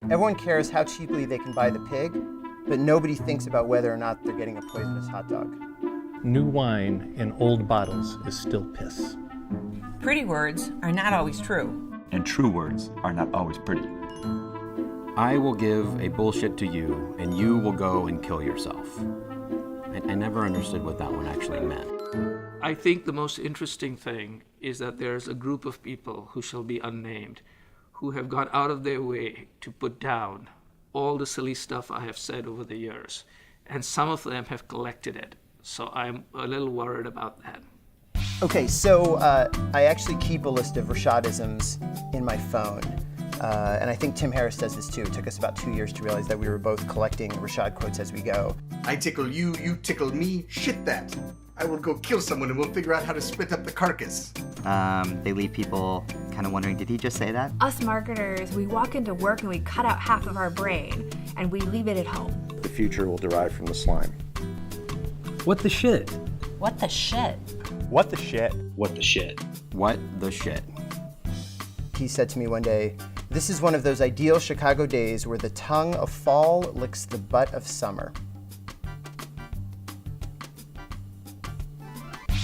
Everyone cares how cheaply they can buy the pig, but nobody thinks about whether or not they're getting a poisonous hot dog. New wine in old bottles is still piss. Pretty words are not always true. And true words are not always pretty. I will give a bullshit to you, and you will go and kill yourself. I never understood what that one actually meant. I think the most interesting thing is that there's a group of people who shall be unnamed who have gone out of their way to put down all the silly stuff I have said over the years. And some of them have collected it. So I'm a little worried about that. Okay, so I actually keep a list of Rishadisms in my phone. And I think Tim Harris does this too. It took us about 2 years to realize that we were both collecting Rishad quotes as we go. I tickle you, you tickle me, shit that. I will go kill someone and we'll figure out how to split up the carcass. They leave people kind of wondering, did he just say that? Us marketers, we walk into work and we cut out half of our brain and we leave it at home. The future will derive from the slime. What the shit? What the shit? What the shit? What the shit? What the shit? He said to me one day, "This is one of those ideal Chicago days where the tongue of fall licks the butt of summer."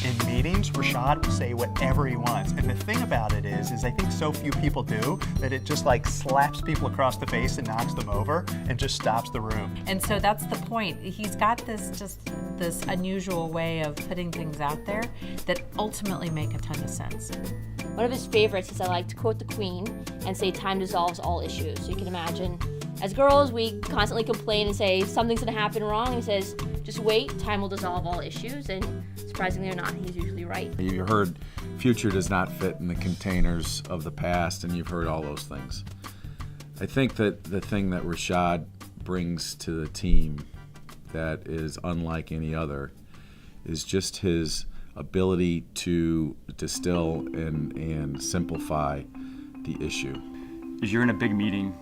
In meetings, Rishad will say whatever he wants. And the thing about it is I think so few people do that it just like slaps people across the face and knocks them over and just stops the room. And so that's the point. He's got this unusual way of putting things out there that ultimately make a ton of sense. One of his favorites is I like to quote the Queen and say time dissolves all issues. So you can imagine, as girls, we constantly complain and say something's gonna happen wrong. He says, just wait, time will dissolve all issues. And surprisingly or not, he's usually right. You heard future does not fit in the containers of the past, and you've heard all those things. I think that the thing that Rishad brings to the team that is unlike any other is just his ability to distill and simplify the issue. Is you're in a big meeting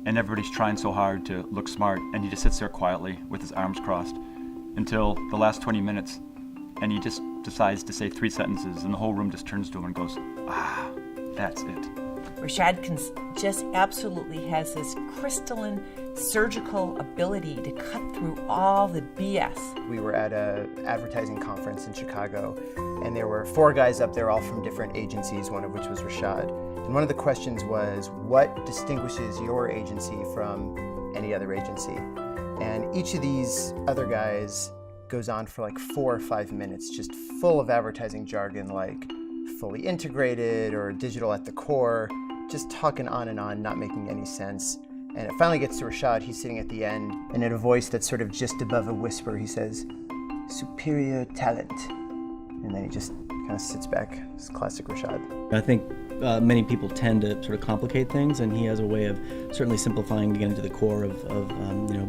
and everybody's trying so hard to look smart and he just sits there quietly with his arms crossed until the last 20 minutes and he just decides to say 3 sentences and the whole room just turns to him and goes, ah, that's it. Rishad just absolutely has this crystalline, surgical ability to cut through all the BS. We were at an advertising conference in Chicago, and there were 4 guys up there, all from different agencies, one of which was Rishad. And one of the questions was, what distinguishes your agency from any other agency? And each of these other guys goes on for like 4 or 5 minutes, just full of advertising jargon like fully integrated or digital at the core, just talking on and on, not making any sense. And it finally gets to Rishad. He's sitting at the end, and in a voice that's sort of just above a whisper, he says, "Superior talent." And then he just kind of sits back. It's classic Rishad. I think many people tend to sort of complicate things, and he has a way of certainly simplifying to get into the core of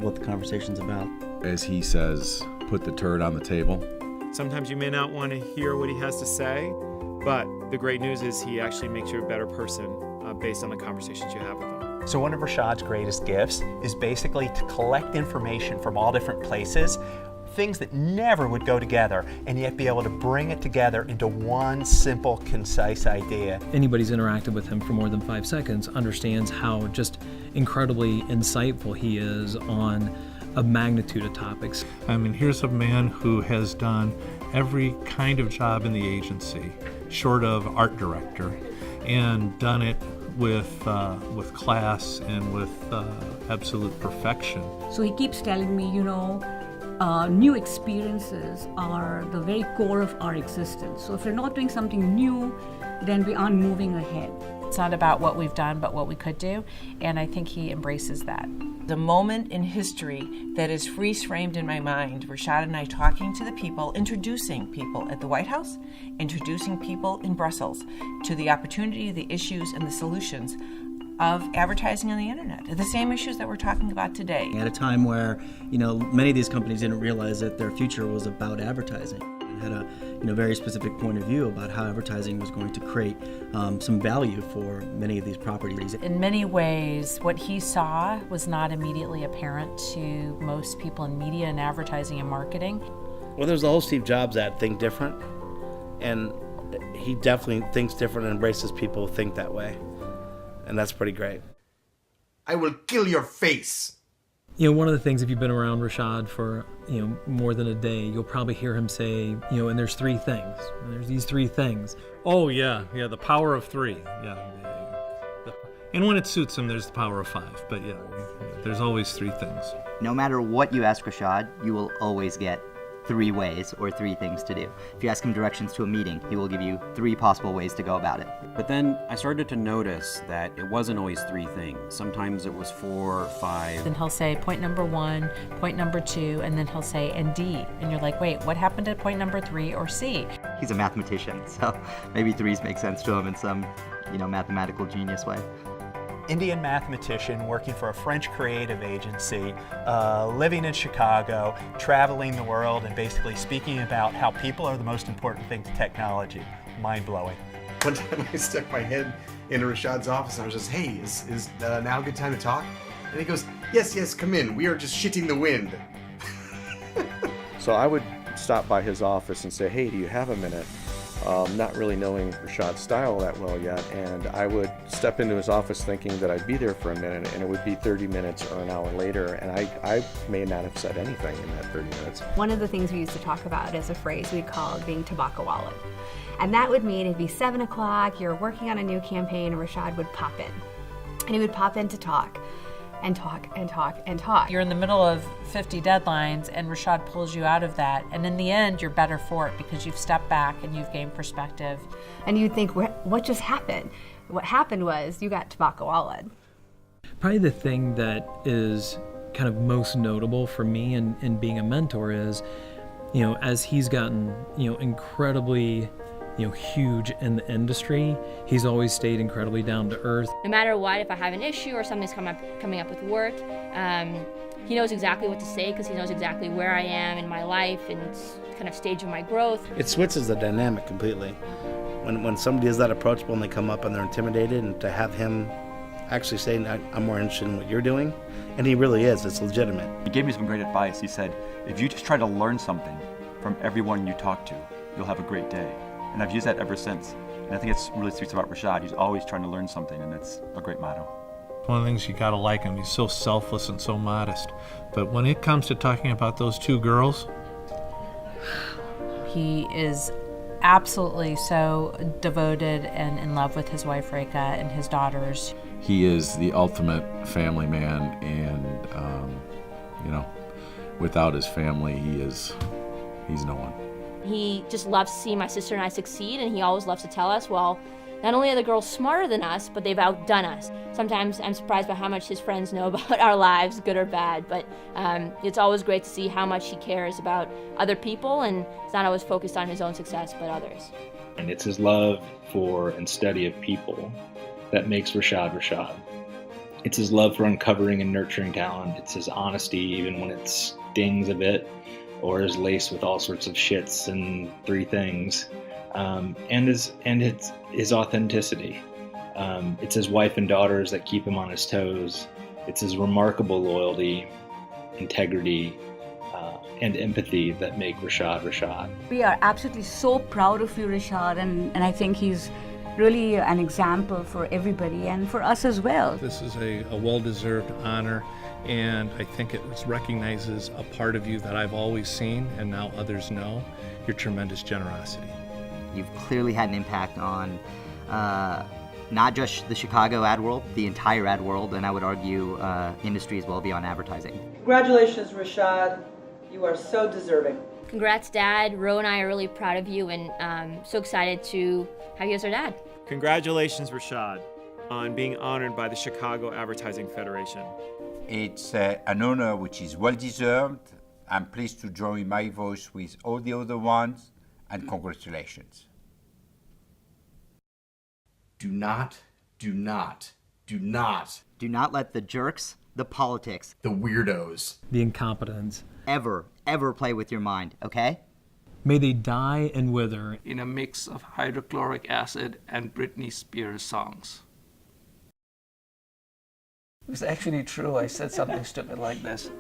what the conversation's about. As he says, put the turd on the table. Sometimes you may not want to hear what he has to say, but the great news is he actually makes you a better person based on the conversations you have with him. So one of Rishad's greatest gifts is basically to collect information from all different places, things that never would go together, and yet be able to bring it together into one simple, concise idea. Anybody who's interacted with him for more than 5 seconds understands how just incredibly insightful he is on a magnitude of topics. I mean, here's a man who has done every kind of job in the agency, short of art director, and done it with class and with absolute perfection. So he keeps telling me, new experiences are the very core of our existence. So if we're not doing something new, then we aren't moving ahead. It's not about what we've done, but what we could do, and I think he embraces that. The moment in history that is freeze-framed in my mind, Rishad and I talking to the people, introducing people at the White House, introducing people in Brussels to the opportunity, the issues, and the solutions of advertising on the internet. The same issues that we're talking about today. At a time where, many of these companies didn't realize that their future was about advertising and had a very specific point of view about how advertising was going to create some value for many of these properties. In many ways, what he saw was not immediately apparent to most people in media and advertising and marketing. Well, there's the whole Steve Jobs ad, think different, and he definitely thinks different and embraces people who think that way, and that's pretty great. I will kill your face. You know, one of the things, if you've been around Rishad for, more than a day, you'll probably hear him say, and there's three things. There's these three things. Oh, yeah, the power of three. Yeah. And when it suits him, there's the power of five. But yeah, there's always three things. No matter what you ask Rishad, you will always get 3 ways or 3 things to do. If you ask him directions to a meeting, he will give you 3 possible ways to go about it. But then I started to notice that it wasn't always 3 things. Sometimes it was 4, 5. Then he'll say point number 1, point number 2, and then he'll say and D. And you're like, wait, what happened to point number 3 or C? He's a mathematician, so maybe 3s make sense to him in some, mathematical genius way. Indian mathematician working for a French creative agency, living in Chicago, traveling the world, and basically speaking about how people are the most important thing to technology. Mind-blowing. One time I stuck my head into Rishad's office and I was just, hey, is now a good time to talk? And he goes, yes, come in. We are just shitting the wind. So I would stop by his office and say, hey, do you have a minute? Not really knowing Rishad's style that well yet, and I would step into his office thinking that I'd be there for a minute, and it would be 30 minutes or an hour later, and I may not have said anything in that 30 minutes. One of the things we used to talk about is a phrase we called being Tobaccowala. And that would mean it'd be 7 o'clock, you're working on a new campaign, and Rishad would pop in. And he would pop in to talk. And talk and talk and talk. You're in the middle of 50 deadlines and Rishad pulls you out of that. And in the end, you're better for it because you've stepped back and you've gained perspective. And you'd think, what just happened? What happened was you got Tobaccowala. Probably the thing that is kind of most notable for me in being a mentor is, as he's gotten, incredibly huge in the industry, he's always stayed incredibly down to earth. No matter what, if I have an issue or something's coming up with work, he knows exactly what to say because he knows exactly where I am in my life and kind of stage of my growth. It switches the dynamic completely. When somebody is that approachable and they come up and they're intimidated, and to have him actually say, I'm more interested in what you're doing, and he really is, it's legitimate. He gave me some great advice. He said, if you just try to learn something from everyone you talk to, you'll have a great day. And I've used that ever since. And I think it's really speaks about Rishad. He's always trying to learn something, and that's a great motto. One of the things you gotta like him, he's so selfless and so modest. But when it comes to talking about those 2 girls, he is absolutely so devoted and in love with his wife Reka and his daughters. He is the ultimate family man, and without his family, he's no one. He just loves to see my sister and I succeed, and he always loves to tell us, well, not only are the girls smarter than us, but they've outdone us. Sometimes I'm surprised by how much his friends know about our lives, good or bad, but it's always great to see how much he cares about other people, and he's not always focused on his own success, but others. And it's his love for and study of people that makes Rishad Rishad. It's his love for uncovering and nurturing talent. It's his honesty, even when it stings a bit, or is laced with all sorts of shits and 3 things, and it's his authenticity. It's his wife and daughters that keep him on his toes. It's his remarkable loyalty, integrity, and empathy that make Rishad Rishad. We are absolutely so proud of you, Rishad, and I think he's really an example for everybody and for us as well. this is a well-deserved honor, and I think it recognizes a part of you that I've always seen and now others know, your tremendous generosity. You've clearly had an impact on not just the Chicago ad world, the entire ad world, and I would argue industry as well beyond advertising. Congratulations, Rishad. You are so deserving. Congrats, Dad. Ro and I are really proud of you, and so excited to have you as our dad. Congratulations, Rishad, on being honored by the Chicago Advertising Federation. It's an honor which is well-deserved. I'm pleased to join my voice with all the other ones, and congratulations. Do not let the jerks, the politics, the weirdos, the incompetents ever play with your mind, okay? May they die and wither in a mix of hydrochloric acid and Britney Spears songs. It was actually true. I said something stupid like this.